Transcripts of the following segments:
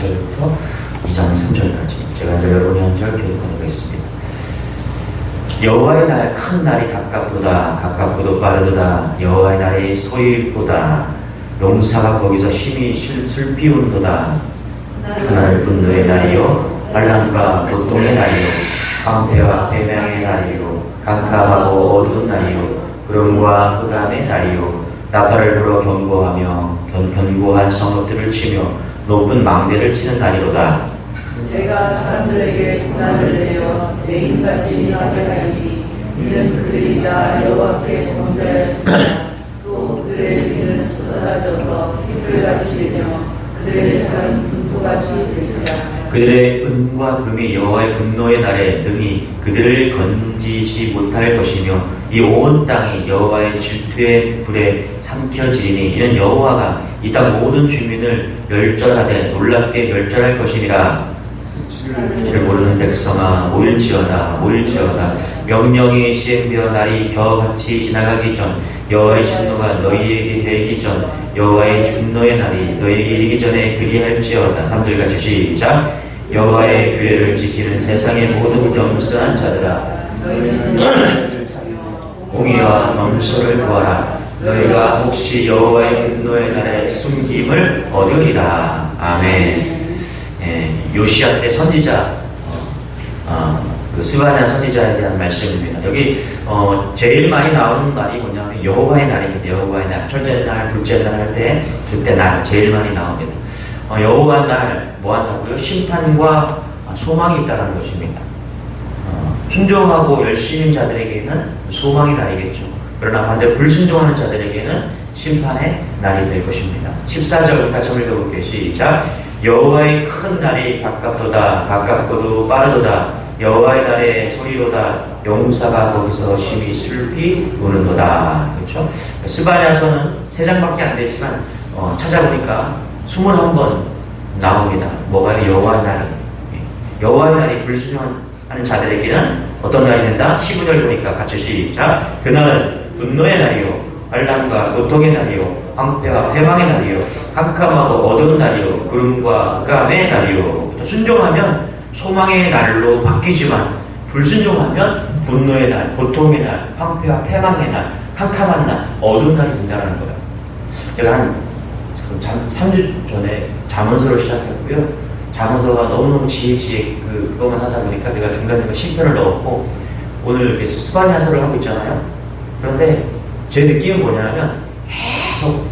1절부터 2장 3절까지 제가 이제 여러분이 한 절 교독하도록 하겠습니다. 여호와의 날 큰 날이 가깝도다. 가깝고도 빠르도다. 여호와의 날이 소위보다. 용사가 거기서 심히 슬피운도다. 그날 분노의 날이요 환난과 고통의 날이요 황폐와 배명의 날이요 캄캄하고 어두운 날이요 구름과 흑암의 날이요 나팔을 불어 경고하며 견고한 성읍들을 치며 높은 망대를 치는 날이로다. 내가 사람들에게 고난을 내려 매인같이 하게 하리니 이는 그들이 나 여호와께 범죄하였으나 또 그들의 피는 쏟아져서 휘끌같이 되며 그들의 살은 분토같이 되리라. 그들의 은과 금이 여호와의 분노의 날에 능히 그들을 건지지 못할 것이며 이 온 땅이 여호와의 질투의 불에 삼켜지리니 이는 여호와가 이 땅 모든 주민을 멸절하되 놀랍게 멸절할 것이니라. 이를 모르는 백성아 모일지어다 모일지어다. 명령이 시행되어 날이 겨같이 지나가기 전 여호와의 진노가 너희에게 이르기 전 여호와의 분노의 날이 너희에게 이르기 전에 그리할지어다. 3절 같이 시작. 여호와의 규례를 지키는 세상의 모든 겸손한 자들아 공의와 명철을 구하라. 너희가 혹시 여호와의 분노의 날에 숨김을 얻으리라. 아멘. 요시야 때 선지자 그 스바냐 선지자에 대한 말씀입니다. 여기 제일 많이 나오는 말이 뭐냐면 여호와의 날입니다. 여호와의 날, 첫째 날, 둘째 날 할 때 그때 날 제일 많이 나옵니다. 여호와 날 뭐 한다고요? 심판과 소망이 있다는 것입니다. 순종하고 열심인 자들에게는 소망의 날이겠죠. 그러나 반대 불순종하는 자들에게는 심판의 날이 될 것입니다. 14절 같이 한번 읽어볼게요. 시작. 여호와의 큰 날이 가깝도다. 가깝고도 빠르도다. 여호와의 날의 소리로다. 용사가 거기서 심히 슬피 우는도다. 그렇죠? 스바냐서는 3장밖에 안 되지만 찾아보니까 21번 나옵니다. 뭐가요? 여호와의 날이. 여호와의 날이 불순종하는 자들에게는 어떤 날이 된다? 15절 보니까 같이 시작. 그날은 분노의 날이요 환난과 고통의 날이요 황폐와 패망의 날이요 캄캄하고 어두운 날이요 구름과 흑암의 날이요. 순종하면 소망의 날로 바뀌지만 불순종하면 분노의 날, 고통의 날, 황폐와 패망의 날, 캄캄한 날, 어두운 날이 된다는 거예요. 제가 한 3주 전에 잠언서를 시작했고요. 잠언서가 너무너무 지혜지혜 그것만 하다 보니까 제가 중간중간 신편을 넣었고 오늘 이렇게 스바냐서를 하고 있잖아요. 그런데 제 느낌은 뭐냐면 계속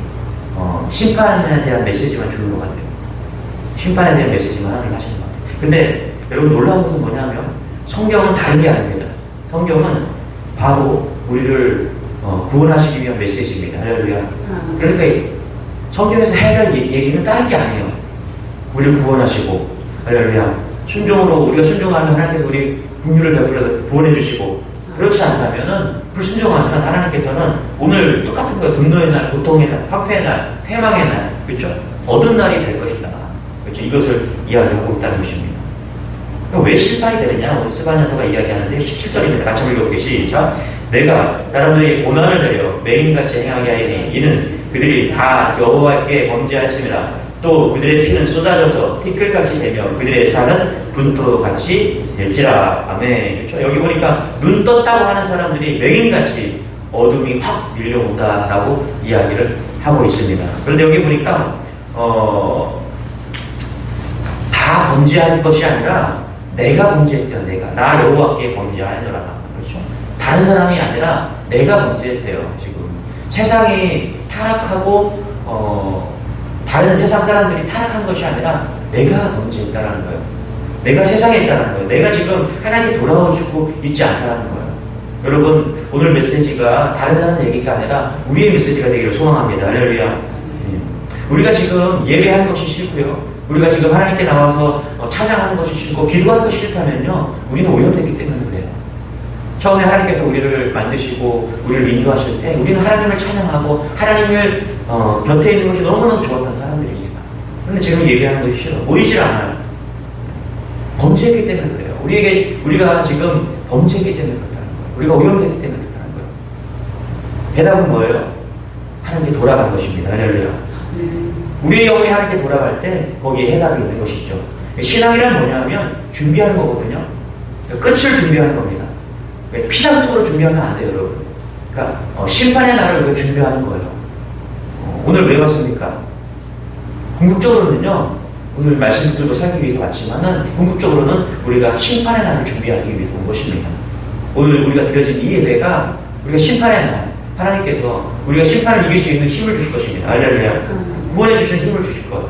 심판에 대한 메시지만 주는 것 같아요. 심판에 대한 메시지만 하나님 하시는 것 같아요. 근데 여러분 놀라운 것은 뭐냐면 성경은 다른 게 아닙니다. 성경은 바로 우리를 구원하시기 위한 메시지입니다. 할렐루야. 그러니까 성경에서 해야 될 얘기는 다른 게 아니에요. 우리를 구원하시고 할렐루야. 순종으로 우리가 순종하면 하나님께서 우리 긍휼을 베풀어 구원해 주시고 그렇지 않다면은 불순종하면 하나님께서는 오늘 똑같은 거예요. 분노의 날, 고통의 날, 황폐의 날, 패망의 날, 그렇죠? 어두운 날이 될 것이다. 그렇죠? 이것을 이야기하고 있다는 것입니다. 왜 심판이 되느냐? 오늘 스바냐서가 이야기하는데 17절입니다. 같이 읽어볼게요. 시작. 내가 사람들에게 고난을 내려 매인같이 행하게 하리니 이는 그들이 다 여호와께 범죄하였습니다. 또 그들의 피는 쏟아져서 티끌같이 되며 그들의 살은 분토같이 될지라. 아멘. 그렇죠? 여기 보니까 눈 떴다고 하는 사람들이 맹인같이 어둠이 확 밀려온다라고 이야기를 하고 있습니다. 그런데 여기 보니까 다 범죄한 것이 아니라 내가 범죄했대요. 나 여호와께 범죄하노라. 그렇죠? 다른 사람이 아니라 내가 범죄했대요. 지금 세상이 타락하고 다른 세상 사람들이 타락한 것이 아니라 내가 범죄했다라는 거예요. 내가 세상에 있다는 거예요. 내가 지금 하나님께 돌아오시고 있지 않다는 거예요. 여러분 오늘 메시지가 다른 사람 얘기가 아니라 우리의 메시지가 되기를 소망합니다. 할렐루야. 우리가 지금 예배하는 것이 싫고요. 우리가 지금 하나님께 나와서 찬양하는 것이 싫고 기도하는 것이 싫다면요. 우리는 오염됐기 때문에 그래요. 처음에 하나님께서 우리를 만드시고 우리를 인도하실 때 우리는 하나님을 찬양하고 하나님을 곁에 있는 것이 너무너무 좋았던 사람들입니다. 그런데 지금 예배하는 것이 싫어. 보이질 않아요. 범죄했기 때문에 그래요. 우리가 지금 범죄했기 때문에 그렇다는 거예요. 우리가 오염됐기 때문에 그렇다는 거예요. 해답은 뭐예요? 하나님께 돌아간 것입니다. 할렐루야. 우리의 영혼이 하나님께 돌아갈 때 거기에 해답이 있는 것이죠. 신앙이란 뭐냐면 준비하는 거거든요. 끝을 준비하는 겁니다. 피상적으로 준비하면 안 돼요, 여러분. 그러니까 심판의 날을 우리가 준비하는 거예요. 오늘 왜 왔습니까? 궁극적으로는요, 오늘 말씀들도 살기 위해서 왔지만은 궁극적으로는 우리가 심판의 날을 준비하기 위해서 온 것입니다. 오늘 우리가 드려진 이 예배가 우리가 심판의 날, 하나님께서 우리가 심판을 이길 수 있는 힘을 주실 것입니다. 할렐루야. 구원해 주신 힘을 주실 거예요.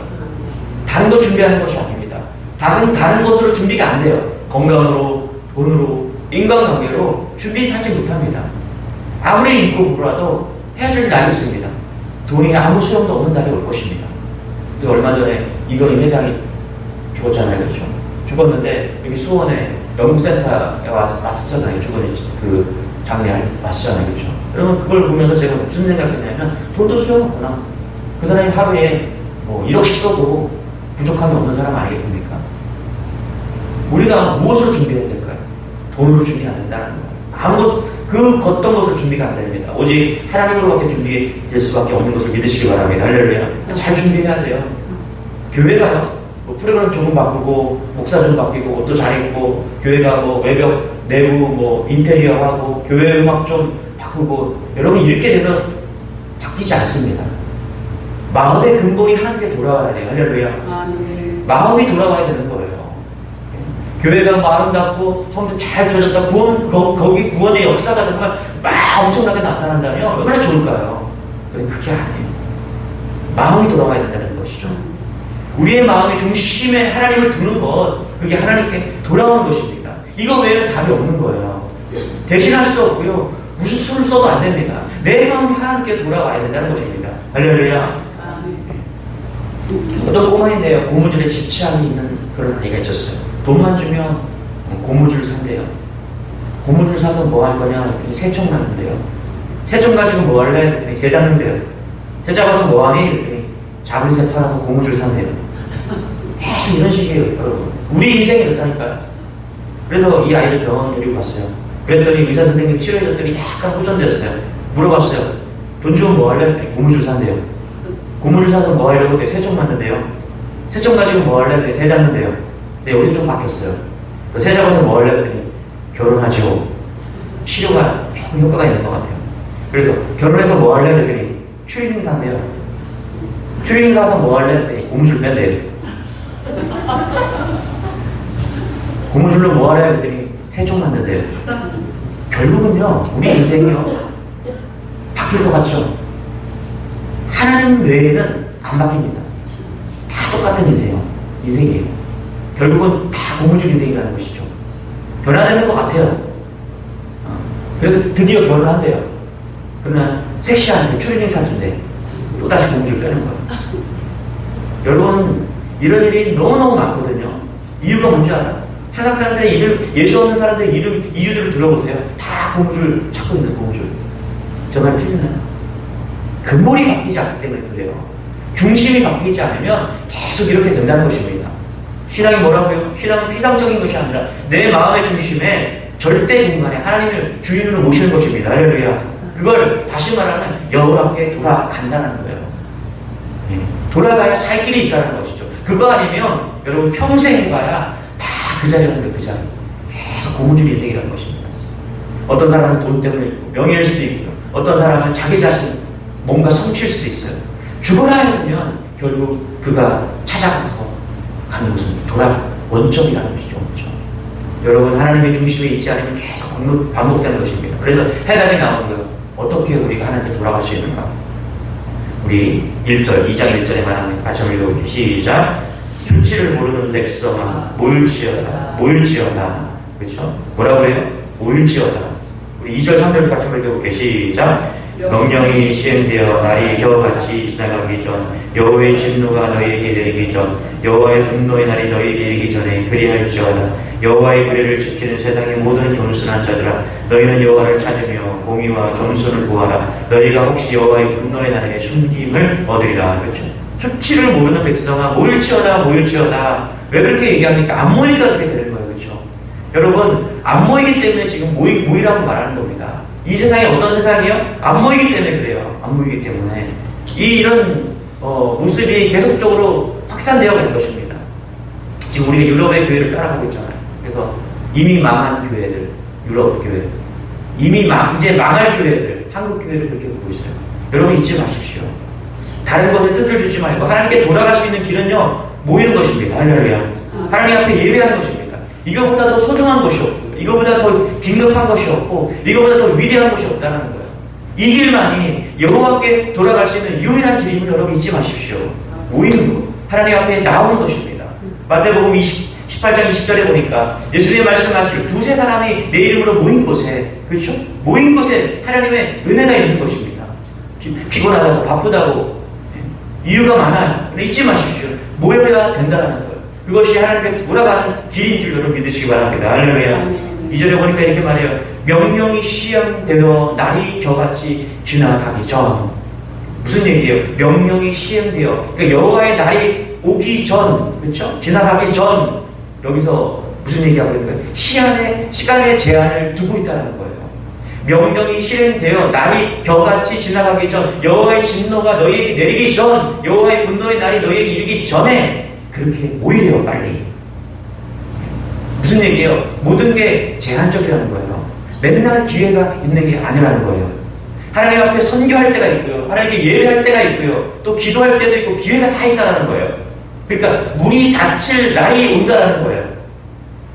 다른 거 준비하는 것이 아닙니다. 다른 것으로 준비가 안 돼요. 건강으로, 돈으로, 인간관계로 준비하지 못합니다. 아무리 있고 그러라도 해야 될 날이 있습니다. 돈이 아무 소용도 없는 날이 올 것입니다. 얼마 전에 이건희 회장이 죽었잖아요. 그렇죠? 죽었는데 여기 수원에 영국센터에 왔었잖아요. 죽은 그 장례에 왔었잖아요. 그렇죠? 여러분 그걸 보면서 제가 무슨 생각했냐면 돈도 소용없구나. 그 사람이 하루에 뭐 1억씩 써도 부족함이 없는 사람 아니겠습니까? 우리가 무엇으로 준비해야 될까요? 돈으로 준비 안 된다는 거예요. 그 어떤 것으로 준비가 안 됩니다. 오직 하나님으로밖에 준비될 수밖에 없는 것을 믿으시기 바랍니다. 할렐루야. 잘 준비해야 돼요. 교회가요. 뭐 프로그램 조금 바꾸고 목사 좀 바뀌고 옷도 잘 입고 교회가 뭐 외벽 내부 뭐 인테리어 하고 교회 음악 좀 바꾸고 여러분 이렇게 돼서 바뀌지 않습니다. 마음의 근본이 하나님께 돌아와야 돼요. 할렐루야. 마음이 돌아와야 되는 거예요. 교회가 뭐 아름답고 성도 잘 쳐졌다. 거기 구원의 역사가 정말 막 엄청나게 나타난다면 얼마나 좋을까요? 그게 아니에요. 마음이 돌아와야 된다는 것이죠. 우리의 마음의 중심에 하나님을 두는 것, 그게 하나님께 돌아오는 것입니다. 이거 외에는 답이 없는 거예요. 대신할 수 없고요. 무슨 수를 써도 안 됩니다. 내 마음이 하나님께 돌아와야 된다는 것입니다. 할렐루야. 어떤 꼬마인데요. 고무줄에 집착이 있는 그런 아이가 있었어요. 돈만 주면 고무줄 산대요. 고무줄 사서 뭐 할 거냐? 새총 맞는데요. 새총 가지고 뭐 할래? 그랬더니 새 잡는데요. 새 잡아서 뭐 하니? 그랬더니 잡은 새 팔아서 고무줄 산대요. 이런 식이에요, 여러분. 우리 인생이 그렇다니까요. 그래서 이 아이를 병원 데리고 갔어요. 그랬더니 의사 선생님이 치료해줬더니 약간 호전되었어요. 물어봤어요. 돈 주면 뭐 할래? 그랬더니 고무줄 산대요. 고무줄 사서 뭐 하려고? 새총 맞는데요. 새총 가지고 뭐 할래? 그랬더니 새 잡는데요. 네, 여기서 좀 바뀌었어요. 새 잡아서 뭐 하려고 했더니 결혼하죠. 치료가 조금 효과가 있는 것 같아요. 그래서 결혼해서 뭐 하려고 했더니 추리닝 산대요. 추리닝 사서 뭐 하려고 했더니 고무줄 뺀대요. 고무줄로 뭐 하려고 했더니 새총 맞는데요. 결국은요, 우리 인생이요 바뀔 것 같죠? 하나님 외에는 안 바뀝니다. 다 똑같은 인생이에요. 결국은 다 고무줄 인생이라는 것이죠. 변화되는 것 같아요. 그래서 드디어 결혼한대요. 그러나 섹시한데 추리닝 사준대. 또 다시 고무줄 빼는 거예요. 여러분 이런 일이 너무너무 많거든요. 이유가 뭔지 알아요? 세상 사람들의 예수 없는 사람들의 이유들을 들어보세요. 다 고무줄 찾고 있는 고무줄. 저 말 틀리나요? 근본이 바뀌지 않기 때문에 그래요. 중심이 바뀌지 않으면 계속 이렇게 된다는 것입니다. 신앙이 뭐라고요? 신앙은 피상적인 것이 아니라 내 마음의 중심에 절대 공간에 하나님을 주인으로 모시는 것입니다. 할렐루야. 그걸 다시 말하면 여호와께 돌아간다는 거예요. 돌아가야 살 길이 있다는 것이죠. 그거 아니면 여러분 평생 해봐야 다 그 자리라는 거예요. 그 자리. 계속 고무줄 인생이라는 것입니다. 어떤 사람은 돈 때문에 명예일 수도 있고요. 어떤 사람은 자기 자신 뭔가 성취일 수도 있어요. 죽어라 하면 결국 그가 찾아가서 가는 곳은 원점이라는 것이죠. 원점. 여러분 하나님의 중심에 있지 않으면 계속 반복되는 것입니다. 그래서 해답이 나오는 거예요. 어떻게 우리가 하나님께 돌아갈 수 있는가? 우리 1절, 2장 1절에 말합니다. 같이 한번 읽어볼게요. 시작. 주치를 모르는 백성아 모일지어다. 모일지어다. 그렇죠? 뭐라고 그래요? 모일지어다. 우리 2절 3절 같이 한번 읽어볼게요. 시작. 명령이 시행되어 날이 겨우같이 지나가기 전 여호와의 진노가 너희에게 내리기 전 여호와의 분노의 날이 너희에게 이르기 전에 그리할지어다. 여호와의 규례를 지키는 세상의 모든 겸손한 자들아 너희는 여호와를 찾으며 공의와 겸손을 구하라. 너희가 혹시 여호와의 분노의 날에 숨김을 얻으리라. 그렇죠? 수치를 모르는 백성아 모일지어다. 모일지어다. 왜 그렇게 얘기합니까? 안 모이니까 그렇게 되는 거예요. 그렇죠? 여러분 안 모이기 때문에 지금 모이라고 말하는 겁니다. 이 세상이 어떤 세상이요? 안 모이기 때문에 그래요. 안 모이기 때문에 이런 모습이 계속적으로 확산되어 가는 것입니다. 지금 우리가 유럽의 교회를 따라가고 있잖아요. 그래서 이미 망한 교회들, 유럽 교회, 이제 망할 교회들, 한국 교회를 그렇게 보고 있어요. 여러분 잊지 마십시오. 다른 것에 뜻을 주지 말고 하나님께 돌아갈 수 있는 길은요, 모이는 것입니다. 할렐루야. 하나님 앞에 예배하는 것입니다. 이거보다 더 소중한 것이 없고, 이거보다 더 긴급한 것이 없고, 이거보다 더 위대한 것이 없다는 거예요. 이 길만이 여호와께 돌아갈 수 있는 유일한 길임을 여러분 잊지 마십시오. 모이는 것, 하나님 앞에 나오는 것입니다. 마태복음 18장 20절에 보니까 예수님의 말씀하시길 두세 사람이 내 이름으로 모인 곳에, 그렇죠? 모인 곳에 하나님의 은혜가 있는 것입니다. 피곤하다고 바쁘다고 이유가 많아요. 근데 잊지 마십시오. 모여야 된다는 거예요. 그것이 하나님께 돌아가는 길인 줄 여러분 믿으시기 바랍니다. 할렐루야. 이전에 보니까 이렇게 말해요. 명령이 시행되어 날이 겨같이 지나가기 전. 무슨 얘기예요? 명령이 시행되어, 그러니까 여호와의 날이 오기 전, 그렇죠? 지나가기 전. 여기서 무슨 얘기하고 있는 거예요? 시간의 제한을 두고 있다는 거예요. 명령이 실행되어 날이 겨같이 지나가기 전, 여호와의 진노가 너희에게 내리기 전, 여호와의 분노의 날이 너희에게 이르기 전에 그렇게 모이래요. 빨리. 무슨 얘기예요? 모든 게 제한적이라는 거예요. 맨날 기회가 있는 게 아니라는 거예요. 하나님 앞에 선교할 때가 있고요, 하나님께 예배할 때가 있고요, 또 기도할 때도 있고 기회가 다 있다는 거예요. 그러니까 문이 닫힐 날이 온다는 거예요.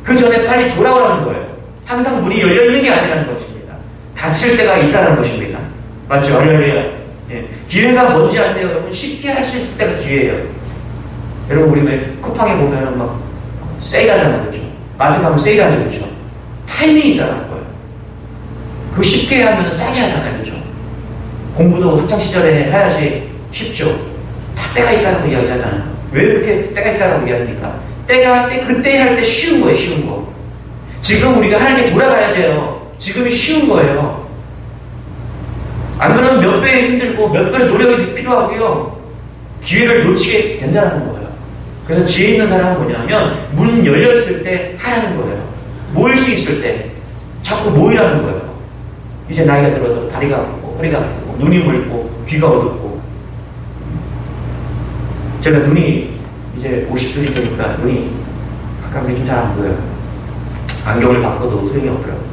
그 전에 빨리 돌아오라는 거예요. 항상 문이 열려 있는 게 아니라는 것입니다. 닫힐 때가 있다는 것입니다. 맞죠? 할렐루야. 예. 기회가 뭔지 아세요? 여러분 쉽게 할 수 있을 때가 기회예요. 여러분 우리 왜 쿠팡에 보면은 막 세일하잖아요, 그렇죠? 마트 가면 세일하죠, 그렇죠? 타이밍이 있다는 거예요. 그거 쉽게 하면 싸게 하잖아요, 그렇죠? 공부도 학창 시절에 해야지 쉽죠. 다 때가 있다는 거 이야기하잖아요. 왜 그렇게 때가 있다고 이야기합니까? 그때 할 때 쉬운 거예요, 쉬운 거. 지금 우리가 하나님께 돌아가야 돼요. 지금이 쉬운 거예요. 안 그러면 몇 배 힘들고 몇 배의 노력이 필요하고요, 기회를 놓치게 된다는 거예요. 그래서 지혜 있는 사람은 뭐냐면 문 열렸을 때 하라는 거예요. 모일 수 있을 때 자꾸 모이라는 거예요. 이제 나이가 들어서 다리가 아프고 허리가 아프고 눈이 멀고 귀가 어둡고, 제가 눈이 이제 50岁이 되니까 눈이 가깝게 좀 잘 안 보여요. 안경을 바꿔도 소용이 없더라고요.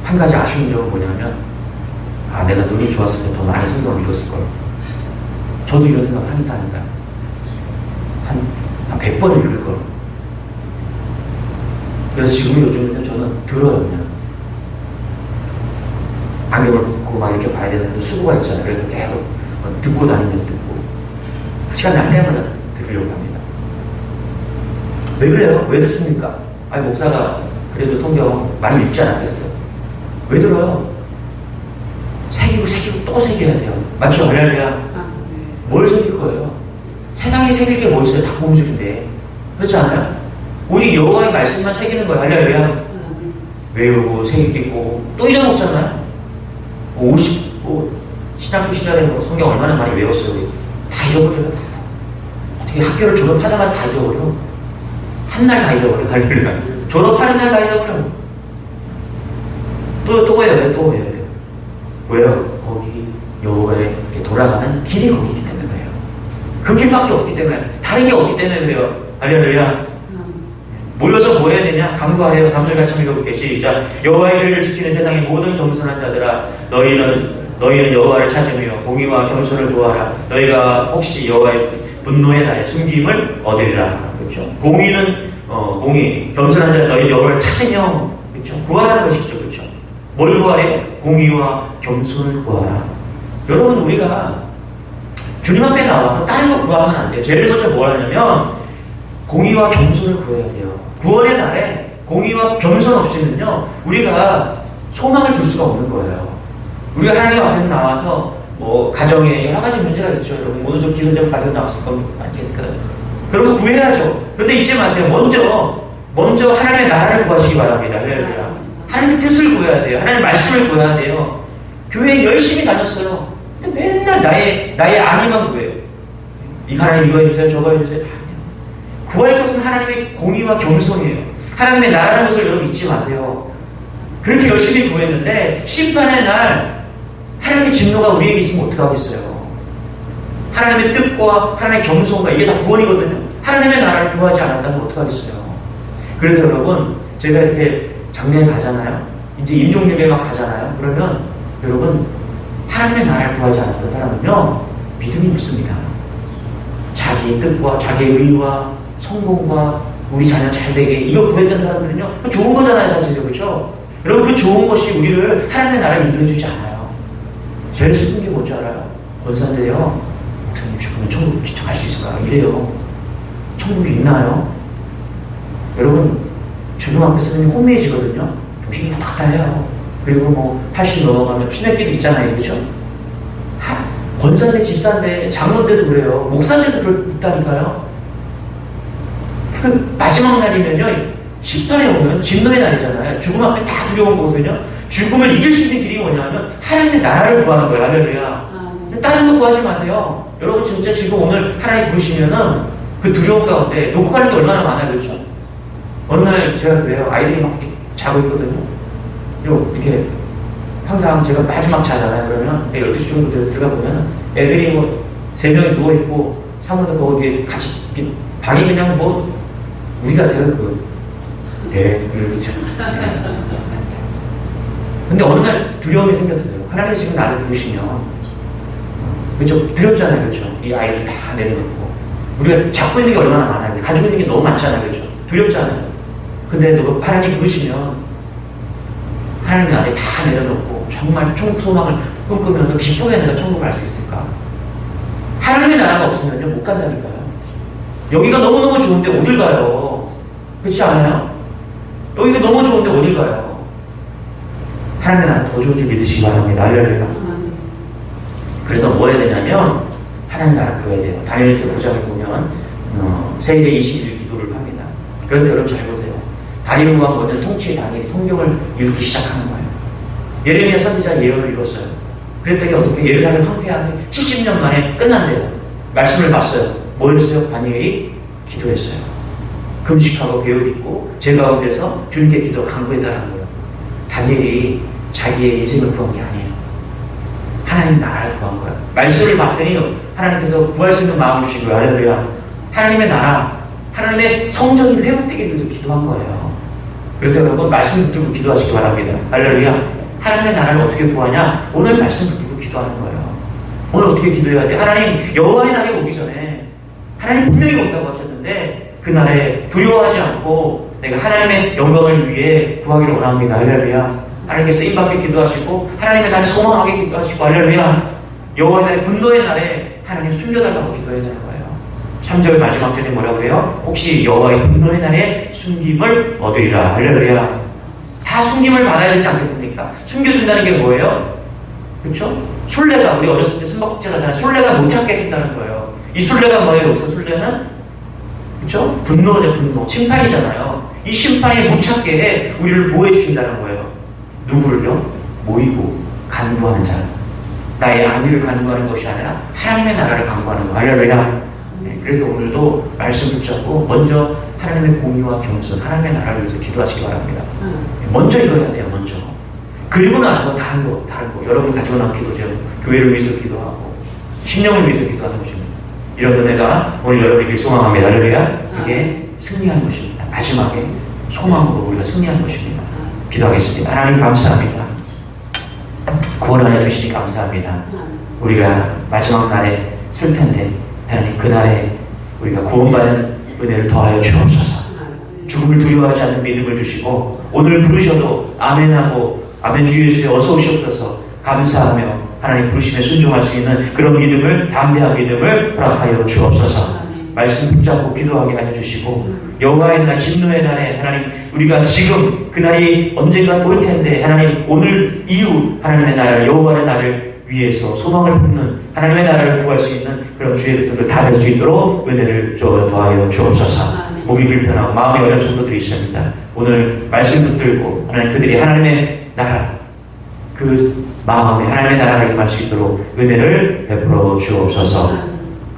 한 가지 아쉬운 점은 뭐냐면, 내가 눈이 좋았을 때 더 많이 성경을 읽었을 걸. 저도 이런 생각을 한다니까요. 한 100번을 읽을 걸. 그래서 지금 요즘은 저는 들어요, 그냥. 안경을 벗고 막 이렇게 봐야 되는 그 수고가 있잖아요. 그래서 계속 듣고 다니면 듣고, 시간 날 때마다 들으려고 합니다. 왜 그래요? 왜 듣습니까? 목사가 그래도 성경 많이 읽지 않았겠어요? 왜 들어요? 새기고 또 새겨야 돼요. 맞죠? 할렐루야. 뭘 새길 거예요? 세상에 새길 게 뭐 있어요? 다 고무줄인데. 그렇지 않아요? 우리 여호와의 말씀만 새기는 거예요. 할렐루야. 외우고 새기고 또 잊어먹잖아요. 신학교 시절에 성경 얼마나 많이 외웠어요. 다 잊어버려요. 어떻게 학교를 졸업하자마자 다 잊어버려? 한 날 다 잊어버려. 할렐루야. 졸업하는 날 다 잊어버려. 또 외워야 돼요. 왜요? 거기 여호와에 돌아가는 길이 거기 있기 때문에 그래요. 그 길밖에 없기 때문에, 다른 게 없기 때문에 그래요. 할렐루야. 모여서 뭐 해야 되냐? 간구하래요. 3절 같이 한번 읽어볼게요. 시작. 여호와의 규례를 지키는 세상의 모든 겸손한 자들아, 너희는 여호와를 찾으며 공의와 겸손을 구하라. 너희가 혹시 여호와의 분노의 날에 숨김을 얻으리라. 그렇죠? 공의, 겸손한 자는 너희 여호와를 찾으며, 그렇죠? 구하라는 것이죠, 그렇죠? 뭘 구하래요? 공의와 겸손을 구하라. 여러분, 우리가 주님 앞에 나와서 다른 거 구하면 안 돼요. 제일 먼저 뭘 하냐면 공의와 겸손을 구해야 돼요. 9월의 날에 공의와 겸손 없이는요, 우리가 소망을 둘 수가 없는 거예요. 우리가 하나님 앞에서 나와서 가정에 여러 가지 문제가 있죠. 여러분, 오늘도 기도제목 가지고 나왔을 겁니다. 아니겠어요? 그런 거 구해야죠. 그런데 잊지 마세요. 먼저 하나님의 나라를 구하시기 바랍니다. 할렐루야. 하나님의 뜻을 구해야 돼요. 하나님의 말씀을 구해야 돼요. 교회에 열심히 다녔어요. 근데 맨날 나의 아니만 구해요. 하나님 이거 해주세요, 저거 해주세요. 구할 것은 하나님의 공의와 겸손이에요. 하나님의 나라는 것을 여러분 잊지 마세요. 그렇게 열심히 구했는데 심판의 날 하나님의 진노가 우리에게 있으면 어떡하겠어요? 하나님의 뜻과 하나님의 겸손과 이게 다 구원이거든요. 하나님의 나라를 구하지 않았다면 어떡하겠어요. 그래서 여러분, 제가 이렇게 장례에 가잖아요. 이제 임종예배 막 가잖아요. 그러면 여러분, 하나님의 나라를 구하지 않았던 사람은요, 믿음이 없습니다. 자기의 뜻과 자기의 의와 성공과 우리 자녀 잘 되게 이거 구했던 사람들은요, 좋은 거잖아요, 사실. 그렇죠? 여러분, 그 좋은 것이 우리를 하나님의 나라에 인도해주지 않아요. 제일 슬픈 게 뭔지 알아요? 권사인데요, 목사님 죽으면 천국 진짜 갈 수 있을까요? 이래요. 천국이 있나요? 여러분, 죽음 앞에서는 혼미해지거든요. 정신이 딱딱해요. 그리고 뭐 80 넘어가면 피내기도 있잖아요, 그렇죠? 권사인데, 집사인데, 장로인데도 그래요. 목사인데도 그렇다니까요. 그 마지막 날이면요, 심판에 오면 진노의 날이잖아요. 죽음 앞에 다 두려운 거거든요. 죽음을 이길 수 있는 길이 뭐냐면 하나님의 나라를 구하는 거예요. 할렐루야. 다른 거 구하지 마세요. 여러분 진짜 지금 오늘 하나님 부르시면은 그 두려움 가운데 놓고 가는 게 얼마나 많아요. 그렇죠? 어느 날 제가 그래요. 아이들이 막 이렇게 자고 있거든요. 이렇게 항상 제가 마지막 자잖아요. 그러면 12시 정도 돼서 들어가 보면 애들이 뭐 3명이 누워있고 사모도 거기에 같이 이렇게 방이 그냥 뭐 우리 같아요. 그렇죠. 근데 어느 날 두려움이 생겼어요. 하나님이 지금 나를 부르시면, 그렇죠? 두렵잖아요. 그렇죠? 이 아이를 다 내려놓고 우리가 잡고 있는 게 얼마나 많아요. 가지고 있는 게 너무 많잖아요. 그렇죠? 두렵잖아요. 근데 너 하나님 부르시면 하나님 나를 다 내려놓고 정말 천국 소망을 꿈꾸면 기쁘게 내가 천국을 갈 수 있을까? 하나님의 나라가 없으면요 못 간다니까요. 여기가 너무너무 좋은데 어딜 가요? 그렇지 않아요? 여기가 너무 좋은데 어딜 가요? 하나님의 나라 더 좋은 줄 믿으시기 바랍니다. 할렐루야. 그래서 뭐 해야 되냐면 하나님 나라 구해야 돼요. 다니엘서 9장에 보면 세일에 21 기도를 합니다. 그런데 여러분 잘 보세요. 다리오 왕 먼저 통치의 다니엘이 성경을 읽기 시작하는 거예요. 예레미야 선지자 예언을 읽었어요. 그랬더니 어떻게 예루살렘 황폐함이 70년 만에 끝난대요. 말씀을 봤어요. 뭐였어요? 다니엘이 기도했어요. 금식하고 배옷 입고 제 가운데서 주님께 기도 간구했다는 거예요. 다니엘이 자기의 인생을 구한 게 아니에요. 하나님 나라를 구한 거예요. 말씀을 봤더니 하나님께서 구할 수 있는 마음을 주신 거예요. 할렐루야. 하나님의 나라, 하나님의 성전이 회복되기 위해서 기도한 거예요. 그래서 여러분 말씀 붙들고 기도하시기 바랍니다. 할렐루야. 하나님의 나라를 어떻게 구하냐? 오늘 말씀 붙들고 기도하는 거예요. 오늘 어떻게 기도해야 돼? 하나님 여호와의 날이 오기 전에 하나님 분명히 온다고 하셨는데 그 날에 두려워하지 않고 내가 하나님의 영광을 위해 구하기를 원합니다. 할렐루야. 하나님께 쓰임받게 기도하시고 하나님의 날에 소망하게 기도하시고 할렐루야. 여호와의 날에 분노의 날에 하나님 숨겨달라고 기도해야 되는 거예요. 3절 마지막 절에 뭐라고 해요? 혹시 여호와의 분노의 날에 숨김을 얻으리라. 할렐루야. 다 숨김을 받아야 되지 않겠습니까? 숨겨준다는 게 뭐예요? 그렇죠? 순례가 우리 어렸을 때 숨바꼭질 하잖아요. 순례가 못 찾게 해준다는 거예요. 이 순례가 뭐예요? 여기서 순례는 그렇죠? 분노죠. 분노. 심판이잖아요. 이 심판이 못 찾게 해 우리를 보호해 주신다는 거예요. 누구를요? 모이고 간구하는 자. 나의 안위를 간구하는 것이 아니라 하나님의 나라를 간구하는 거. 할렐루야. 네, 그래서 오늘도 말씀 붙잡고 먼저 하나님의 공의와 겸손, 하나님의 나라를 위해서 기도하시기 바랍니다. 먼저 이거해야 돼요. 먼저. 그리고 나서 다른 거. 여러분 가지고 나온 기도죠. 교회를 위해서 기도하고 신령을 위해서 기도하는 것입니다. 이런 은혜가 오늘 여러분에게 소망합니다. 할렐루야. 그게 승리하는 것입니다. 마지막에 소망으로 우리가 승리하는 것입니다. 기도하겠습니다. 하나님 감사합니다. 구원하여 주시니 감사합니다. 우리가 마지막 날에 쓸 텐데 하나님 그날에 우리가 구원받은 은혜를 더하여 주옵소서. 죽음을 두려워하지 않는 믿음을 주시고 오늘 부르셔도 아멘하고 아멘 주 예수에 어서 오시옵소서 감사하며 하나님 부르심에 순종할 수 있는 그런 믿음을, 담대한 믿음을 허락하여 주옵소서. 말씀 붙잡고 기도하게 하여 주시고 여호와의 날, 진노의 날에 하나님 우리가 지금 그날이 언젠가 올 텐데 하나님 오늘 이후 하나님의 나라를, 여호와의 날을 위해서 소망을 품는 하나님의 나라를 구할 수 있는 그런 주의 백성들 다 될 수 있도록 은혜를 더하여 주옵소서. 몸이 불편하고 마음이 어려운 성도들이 있습니다. 오늘 말씀 붙들고 하나님 그들이 하나님의 나라, 그 마음에 하나님의 나라가 임할 수 있도록 은혜를 베풀어 주옵소서.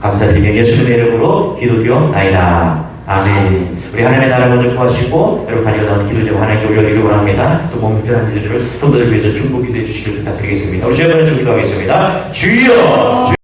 감사드리며 예수님의 이름으로 기도드리옵나이다. 아멘. 우리 하나님의 나라 먼저 구하시고 여러분 가지고 나오는 기도 제목 하나님께 올려드리기 원합니다. 또 몸 불편한 일들을 성도들 위해서 중보 기도해 주시길 부탁드리겠습니다. 우리 주여 먼저 기도하겠습니다. 주여!